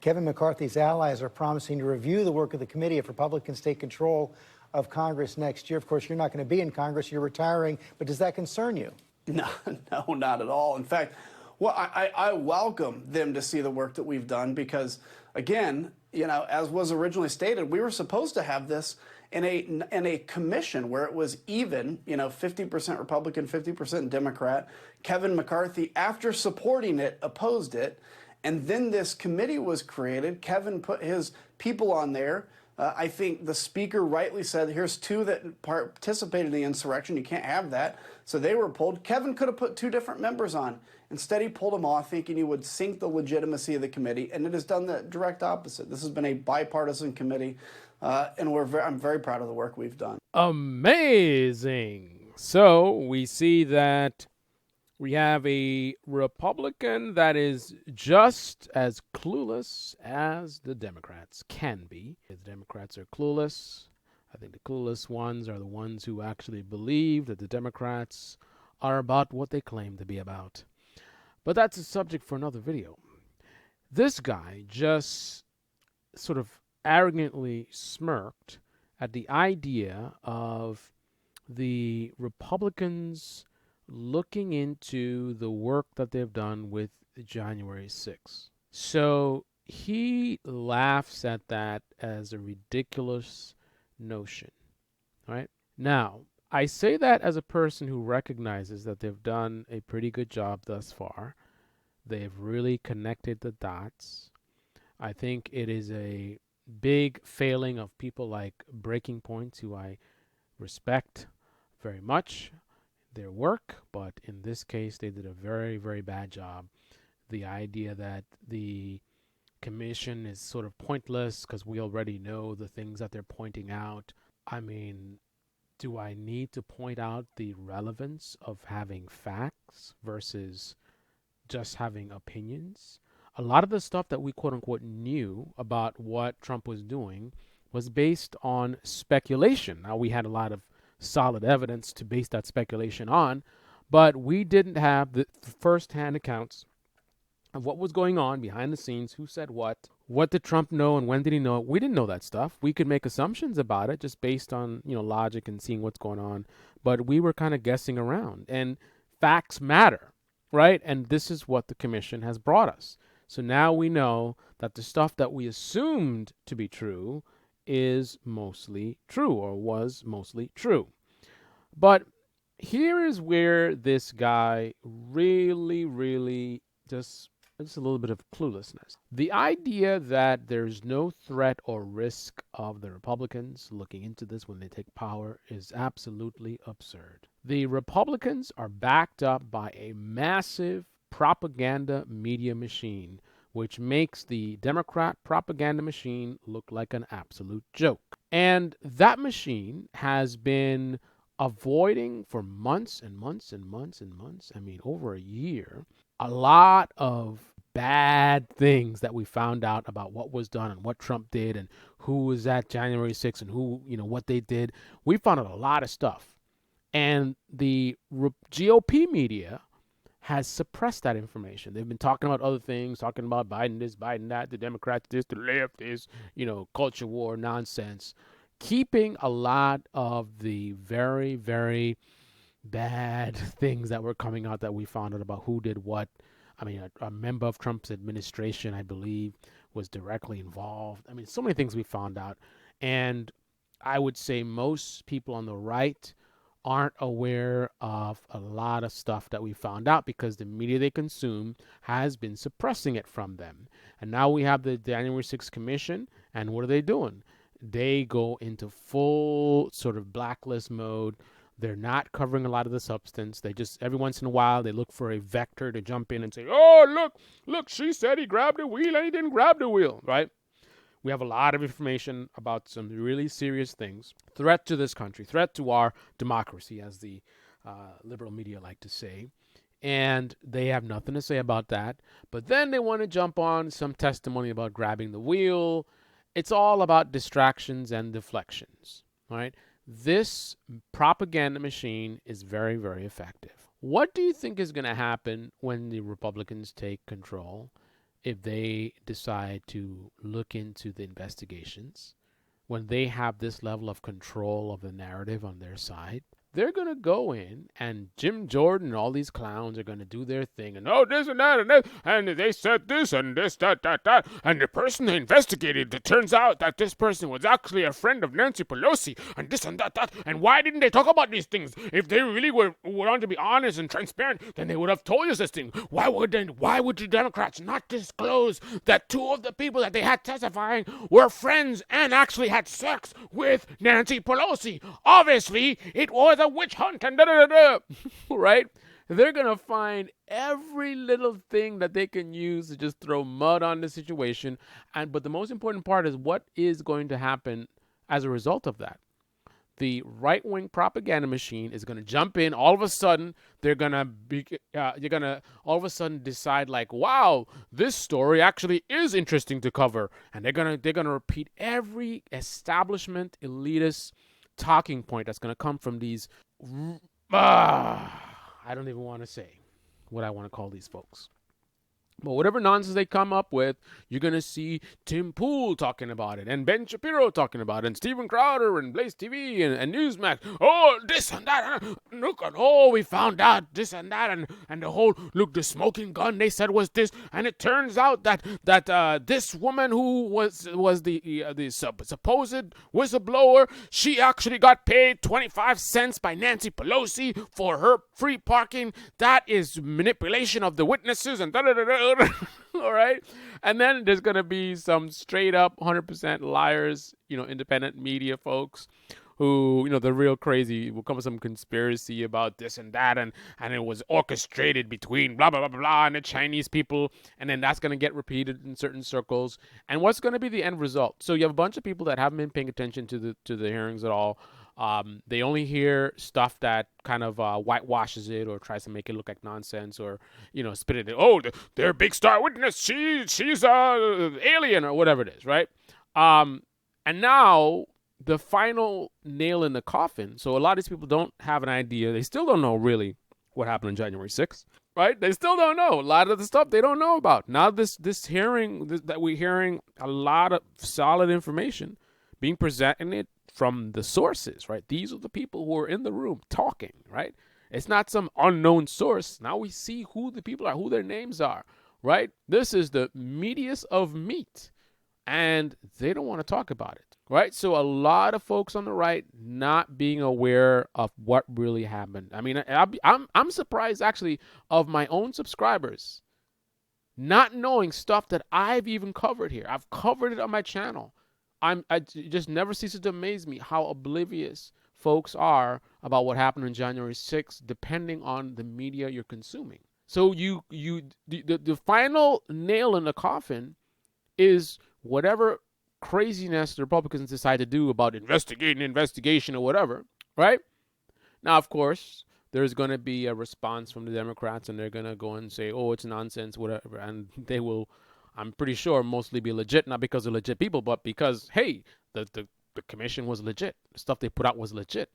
Kevin McCarthy's allies are promising to review the work of the committee if Republicans take control of Congress next year. Of course, you're not going to be in Congress. You're retiring. But does that concern you? No, not at all. In fact, well, I welcome them to see the work that we've done because, again, as was originally stated, we were supposed to have this in a commission where it was even, 50% Republican, 50% Democrat. Kevin McCarthy, after supporting it, opposed it. And then this committee was created. Kevin put his people on there. I think the speaker rightly said, here's two that participated in the insurrection. You can't have that. So they were pulled. Kevin could have put two different members on. Instead, he pulled them off, thinking he would sink the legitimacy of the committee, and it has done the direct opposite. This has been a bipartisan committee, and I'm very proud of the work we've done. Amazing. So we see that we have a Republican that is just as clueless as the Democrats can be. The Democrats are clueless. I think the clueless ones are the ones who actually believe that the Democrats are about what they claim to be about. But that's a subject for another video. This guy just sort of arrogantly smirked at the idea of the Republicans looking into the work that they've done with January 6th. So he laughs at that as a ridiculous notion, right? Now, I say that as a person who recognizes that they've done a pretty good job thus far. They've really connected the dots. I think it is a big failing of people like Breaking Point, who I respect very much their work, but in this case, they did a very, very bad job. The idea that the commission is sort of pointless because we already know the things that they're pointing out. I mean, do I need to point out the relevance of having facts versus just having opinions? A lot of the stuff that we quote unquote knew about what Trump was doing was based on speculation. Now, we had a lot of solid evidence to base that speculation on, but we didn't have the first-hand accounts of what was going on behind the scenes, who said what did Trump know, and when did he know it. We didn't know that stuff. We could make assumptions about it just based on, logic and seeing what's going on, but we were kind of guessing around, and facts matter, right? And this is what the commission has brought us. So now we know that the stuff that we assumed to be true is mostly true, or was mostly true. But here is where this guy really just a little bit of cluelessness. The idea that there's no threat or risk of the Republicans looking into this when they take power is absolutely absurd. The Republicans are backed up by a massive propaganda media machine, which makes the Democrat propaganda machine look like an absolute joke. And that machine has been avoiding for months and months, I mean, over a year, a lot of bad things that we found out about what was done and what Trump did and who was at January 6th and who, what they did. We found out a lot of stuff. And the GOP media has suppressed that information. They've been talking about other things, talking about Biden this, Biden that, the Democrats this, the left this, culture war nonsense, keeping a lot of the very, very bad things that were coming out that we found out about who did what. I mean, a member of Trump's administration, I believe, was directly involved. I mean, so many things we found out. And I would say most people on the right aren't aware of a lot of stuff that we found out because the media they consume has been suppressing it from them. And now we have the January 6th Commission, and what are they doing? They go into full sort of blacklist mode. They're not covering a lot of the substance. They just, every once in a while, they look for a vector to jump in and say, oh, look, she said he grabbed the wheel and he didn't grab the wheel, right? We have a lot of information about some really serious things. Threat to this country, threat to our democracy, as the liberal media like to say. And they have nothing to say about that. But then they want to jump on some testimony about grabbing the wheel. It's all about distractions and deflections, right? This propaganda machine is very, very effective. What do you think is going to happen when the Republicans take control? if they decide to look into the investigations, when they have this level of control of the narrative on their side, they're going to go in, and Jim Jordan and all these clowns are going to do their thing. And this and that and this, and they said this and this, that. And the person they investigated, it turns out that this person was actually a friend of Nancy Pelosi, and this and that. And why didn't they talk about these things? If they really wanted to be honest and transparent, then they would have told us this thing. Why would the Democrats not disclose that two of the people that they had testifying were friends and actually had sex with Nancy Pelosi? Obviously, it was a witch hunt and right? They're going to find every little thing that they can use to just throw mud on the situation. But the most important part is what is going to happen as a result of that. The right-wing propaganda machine is going to jump in. All of a sudden, you're going to all of a sudden decide like, wow, this story actually is interesting to cover. And they're going to repeat every establishment elitist talking point that's going to come from these I don't even want to say what I want to call these folks. But whatever nonsense they come up with, you're going to see Tim Pool talking about it, and Ben Shapiro talking about it, and Steven Crowder, and Blaze TV, and Newsmax. Oh, this and that. Look, we found out this and that, and the whole, look, the smoking gun they said was this, and it turns out that this woman who was the supposed whistleblower, she actually got paid 25 cents by Nancy Pelosi for her free parking. That is manipulation of the witnesses, and da-da-da-da. All right. And then there's going to be some straight up 100% liars, independent media folks who, they're real crazy. Will come with some conspiracy about this and that. And it was orchestrated between blah, blah, blah, blah, and the Chinese people. And then that's going to get repeated in certain circles. And what's going to be the end result? So you have a bunch of people that haven't been paying attention to the hearings at all. They only hear stuff that kind of whitewashes it or tries to make it look like nonsense or, spit it. Oh, their big star witness, she's alien or whatever it is, right? And now the final nail in the coffin. So a lot of these people don't have an idea. They still don't know really what happened on January 6th, right? They still don't know. A lot of the stuff they don't know about. Now this hearing that we're hearing a lot of solid information being presented from the sources, right? These are the people who are in the room talking, right? It's not some unknown source. Now we see who the people are, who their names are, right? This is the meatiest of meat, and they don't want to talk about it, right? So a lot of folks on the right not being aware of what really happened. I mean, I'm surprised actually of my own subscribers not knowing stuff that I've even covered here. I've covered it on my channel. It just never ceases to amaze me how oblivious folks are about what happened on January 6th, depending on the media you're consuming. So the final nail in the coffin is whatever craziness the Republicans decide to do about investigation or whatever, right? Now, of course, there's going to be a response from the Democrats, and they're going to go and say, oh, it's nonsense, whatever, and they will, I'm pretty sure, mostly be legit, not because they're legit people, but because, hey, the commission was legit. The stuff they put out was legit.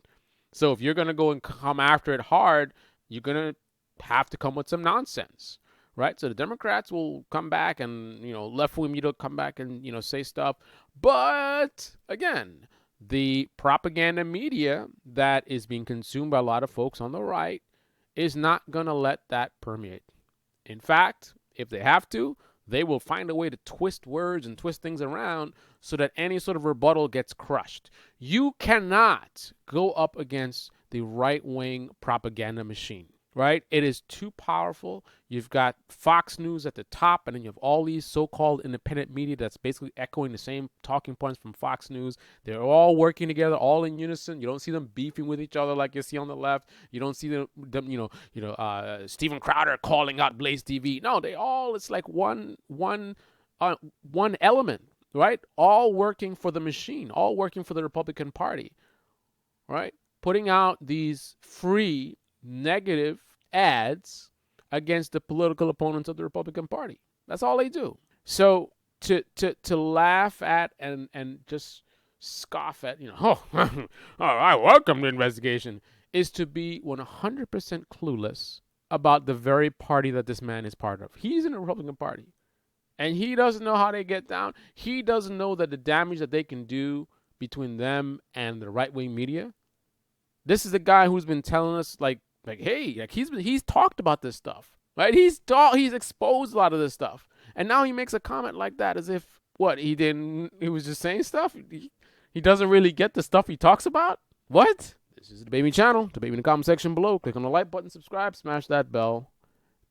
So if you're going to go and come after it hard, you're going to have to come with some nonsense, right? So the Democrats will come back and, left-wing media will come back and, say stuff. But, again, the propaganda media that is being consumed by a lot of folks on the right is not going to let that permeate. In fact, if they have to, they will find a way to twist words and twist things around so that any sort of rebuttal gets crushed. You cannot go up against the right-wing propaganda machine, right? It is too powerful. You've got Fox News at the top, and then you have all these so-called independent media that's basically echoing the same talking points from Fox News. They're all working together, all in unison. You don't see them beefing with each other like you see on the left. You don't see them Steven Crowder calling out Blaze TV. No, it's like one element, right? All working for the machine, all working for the Republican Party, right? Putting out these free negative ads against the political opponents of the Republican Party. That's all they do. So to laugh at and just scoff at, I welcome the investigation, is to be 100% clueless about the very party that this man is part of. He's in the Republican Party. And he doesn't know how they get down. He doesn't know that the damage that they can do between them and the right-wing media. This is the guy who's been telling us hey, he's talked about this stuff, right? He's exposed a lot of this stuff. And now he makes a comment like that as if he was just saying stuff. He doesn't really get the stuff he talks about. What? This is the Debate Me channel. Debate me in the comment section below. Click on the like button, subscribe, smash that bell.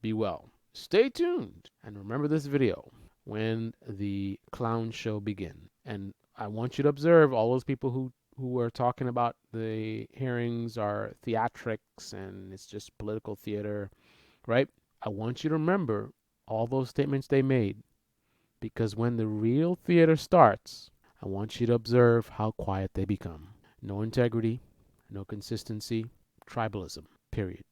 Be well. Stay tuned. And remember this video when the clown show begins. And I want you to observe all those people who are talking about the hearings are theatrics and it's just political theater, right? I want you to remember all those statements they made, because when the real theater starts, I want you to observe how quiet they become. No integrity, no consistency, tribalism, period.